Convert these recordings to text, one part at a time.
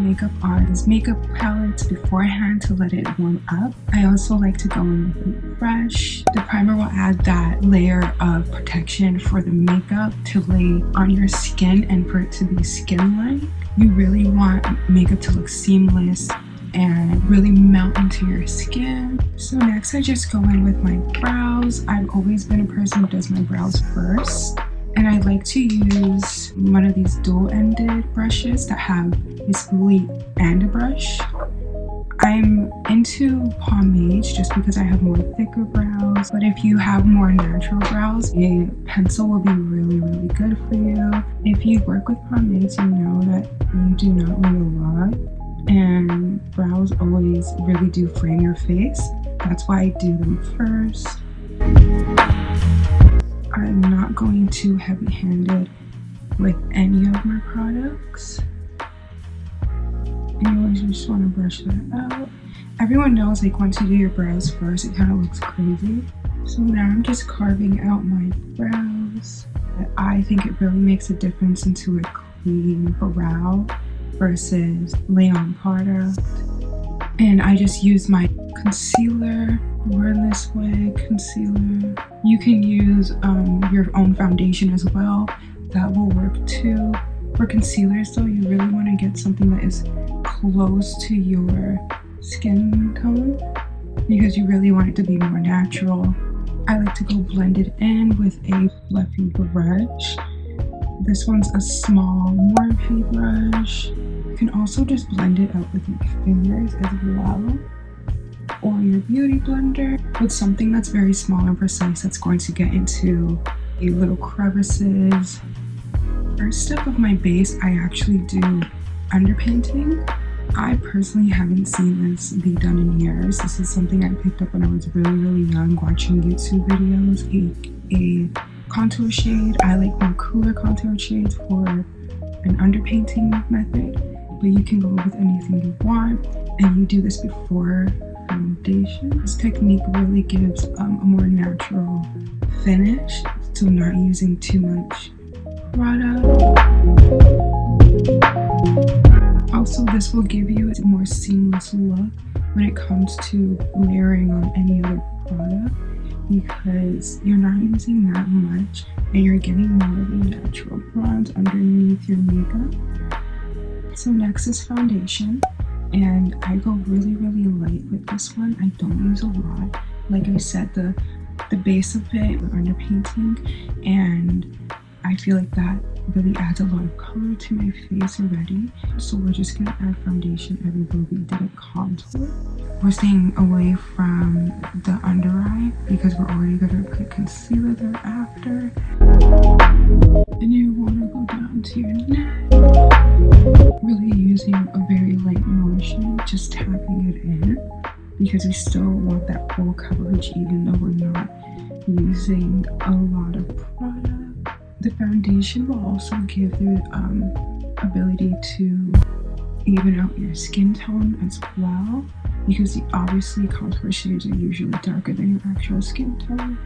makeup on makeup palettes beforehand to let it warm up. I also like to go in with a brush. The primer will add that layer of protection for the makeup to lay on your skin and for it to be skin-like. You really want makeup to look seamless and really melt into your skin. So next I just go in with my brows. I've always been a person who does my brows first, and I like to use one of these dual-ended brushes that have a spoolie and a brush. I'm into pomades just because I have more thicker brows, but if you have more natural brows, a pencil will be really good for you. If you work with pomades, you know that you do not need a lot, and brows always really do frame your face. That's why I do them first. I'm not going too heavy-handed with any of my products. Anyways, you just want to brush that out. Everyone knows, like, once you do your brows first, it kind of looks crazy. So now I'm just carving out my brows. I think it really makes a difference into a clean brow versus lay-on product. And I just use my concealer, Poreless concealer. You can use your own foundation as well. That will work too. For concealers though, you really want to get something that is close to your skin tone because you really want it to be more natural. I like to go blend it in with a fluffy brush. This one's a small Morphe brush. You can also just blend it out with your fingers as well, or your beauty blender with something that's very small and precise that's going to get into a little crevices. First step of my base, I actually do underpainting. I personally haven't seen this be done in years. This is something I picked up when I was really young watching YouTube videos. A contour shade. I like more cooler contour shades for an underpainting method, but you can go with anything you want, and you do this before foundation. This technique really gives a more natural finish, so not using too much product. Also, this will give you a more seamless look when it comes to layering on any other product, because you're not using that much and you're getting more of a natural bronze underneath your makeup. So next is foundation, and I go really light with this one. I don't use a lot. Like I said, the base of it, the underpainting, and I feel like that really adds a lot of color to my face already. So we're just gonna add foundation everywhere we did a contour. We're staying away from the under eye because we're already gonna put concealer there after. And you wanna go down to your neck. Really using a very light motion, just tapping it in, because we still want that full coverage even though we're not using a lot of product. The foundation will also give the ability to even out your skin tone as well, because obviously contour shades are usually darker than your actual skin tone.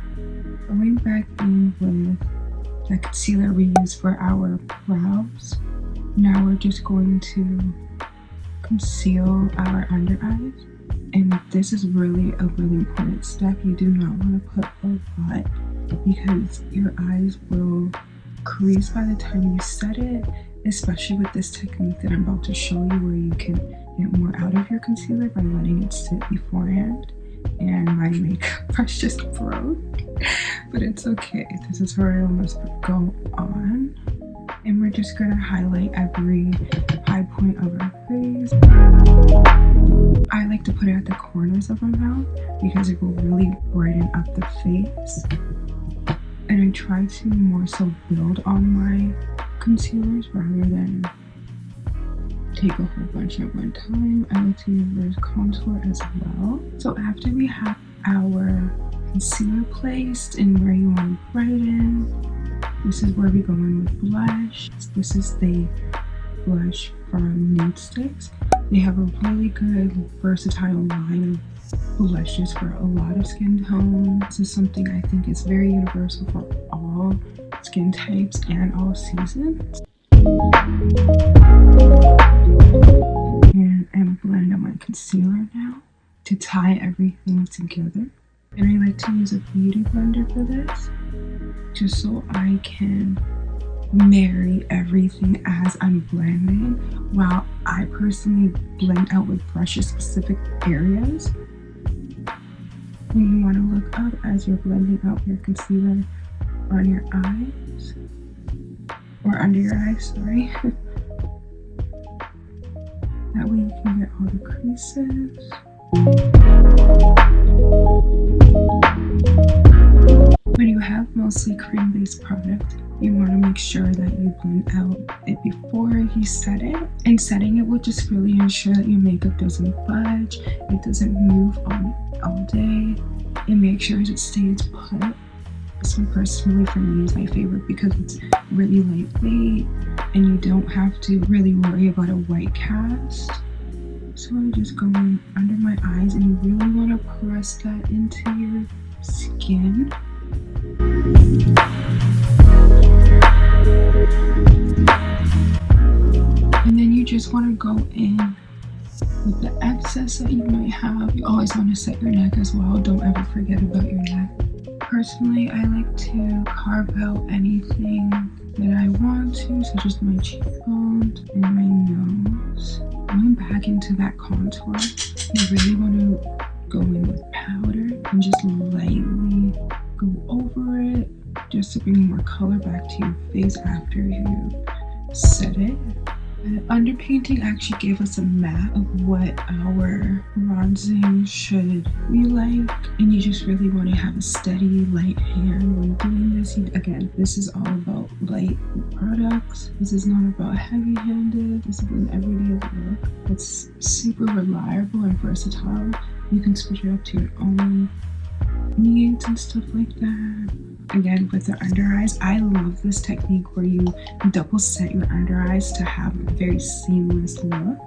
Going back in with the concealer we use for our brows, now we're just going to conceal our under eyes. And this is really a really important step. You do not want to put a lot, because your eyes will crease by the time you set it, especially with this technique that I'm about to show you, where you can get more out of your concealer by letting it sit beforehand. And my makeup brush just broke, but it's okay. This tutorial must go on. And we're just gonna highlight every high point of our face. I like to put it at the corners of my mouth because it will really brighten up the face. And I try to more so build on my concealers rather than take a whole bunch at one time. I like to reverse contour as well. So after we have our concealer placed and where you want to brighten, this is where we go in with blush. This is the blush from NUDESTIX. They have a really good versatile line of blushes for a lot of skin tones. This is something I think is very universal for all skin types and all seasons. concealer now to tie everything together. And I like to use a beauty blender for this, just so I can marry everything as I'm blending, while I personally blend out with brushes specific areas. And you want to look up as you're blending out your concealer on your eyes, or under your eyes, sorry. That way you can get all the creases. When you have mostly cream-based product, you want to make sure that you blend out it before you set it. And setting it will just really ensure that your makeup doesn't budge, it doesn't move on all day, and make sure it stays put. This one personally for me is my favorite because it's really lightweight and you don't have to really worry about a white cast. So I just go in under my eyes, and you really want to press that into your skin. And then you just want to go in with the excess that you might have. You always want to set your neck as well. Don't ever forget about your neck. Personally, I like to carve out anything that I want to, such as my cheekbones and my nose. Going back into that contour, you really want to go in with powder and just lightly go over it, just to bring more color back to your face after you set it. Underpainting actually gave us a map of what our bronzing should be like, and you just really want to have a steady light hand when doing this. Again, this is all about light products. This is not about heavy-handed. This is an everyday look. It's super reliable and versatile. You can switch it up to your own needs and stuff like that. Again, with the under eyes, I love this technique where you double set your under eyes to have a very seamless look.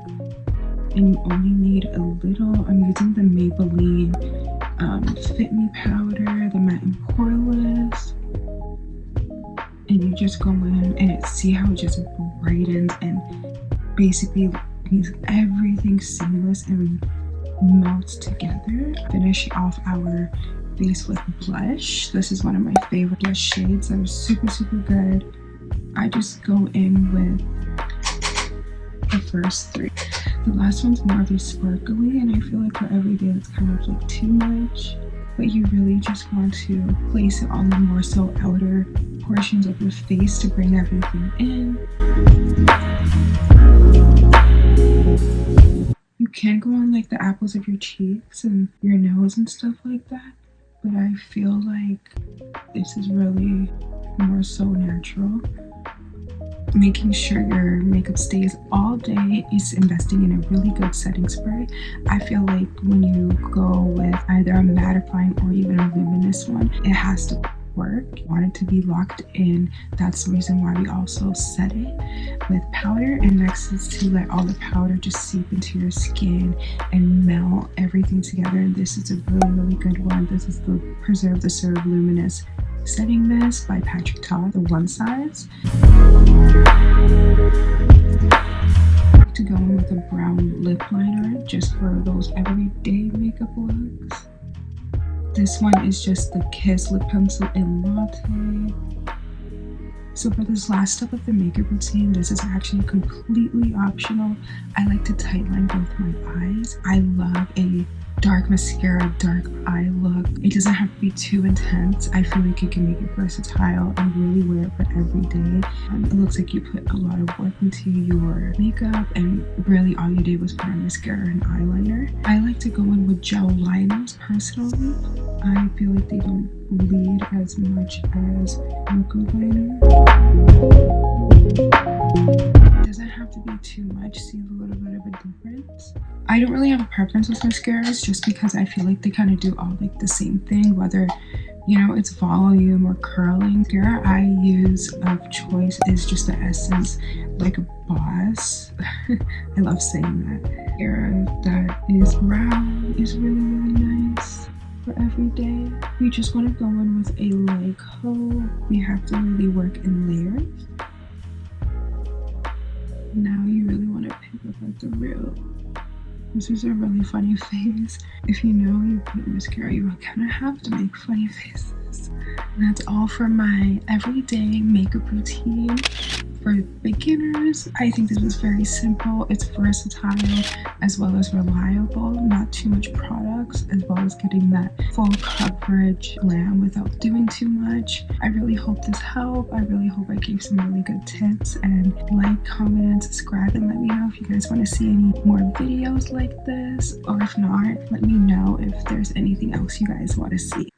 And you only need a little. I'm using the Maybelline Fit Me powder, the matte and poreless. And you just go in and see how it just brightens and basically makes everything seamless and melts together. Finish off our face with blush. This is one of my favorite blush shades that are super good. I just go in with the first three. The last one's more of a sparkly, and I feel like for every day it's kind of like too much, but you really just want to place it on the more so outer portions of your face to bring everything in. You can go on like the apples of your cheeks and your nose and stuff like that, but I feel like this is really more so natural. Making sure your makeup stays all day is investing in a really good setting spray. I feel like when you go with either a mattifying or even a luminous one, it has to work. Want it to be locked in. That's the reason why we also set it with powder. And next is to let all the powder just seep into your skin and melt everything together. And this is a really good one. This is the Preserve the Serve Luminous Setting Mist by Patrick Ta, the one size. To go in with a brown lip liner just for those everyday makeup looks. This one is just the Kiss Lip Pencil in Latte. So for this last step of the makeup routine, this is actually completely optional. I like to tightline both my eyes. I love a dark mascara, dark eye look. It doesn't have to be too intense. I feel like you can make it versatile and really wear it for every day. It looks like you put a lot of work into your makeup and really all you did was put on mascara and eyeliner. I like to go in with gel liners personally. I feel like they don't bleed as much as liquid liner. It doesn't have to be too much. See a little bit of a difference. I don't really have a preference with mascaras just because I feel like they kind of do all like the same thing, whether it's volume or curling. Mascara I use of choice is just the Essence Like a Boss. I love saying that. Mascara that is brown is really nice for every day. You just want to go in with a light coat. We have to really work in layers. Now you really want to pick up like the real This is a really funny face. If you know you put mascara, you're gonna have to make funny faces. And that's all for my everyday makeup routine for beginners. I think this was very simple. It's versatile as well as reliable. Not too much products, as well as getting that full coverage glam without doing too much. I really hope this helped. I really hope I gave some really good tips. And like, comment, and subscribe, and let me know if you guys want to see any more videos like this, or if not, let me know if there's anything else you guys want to see.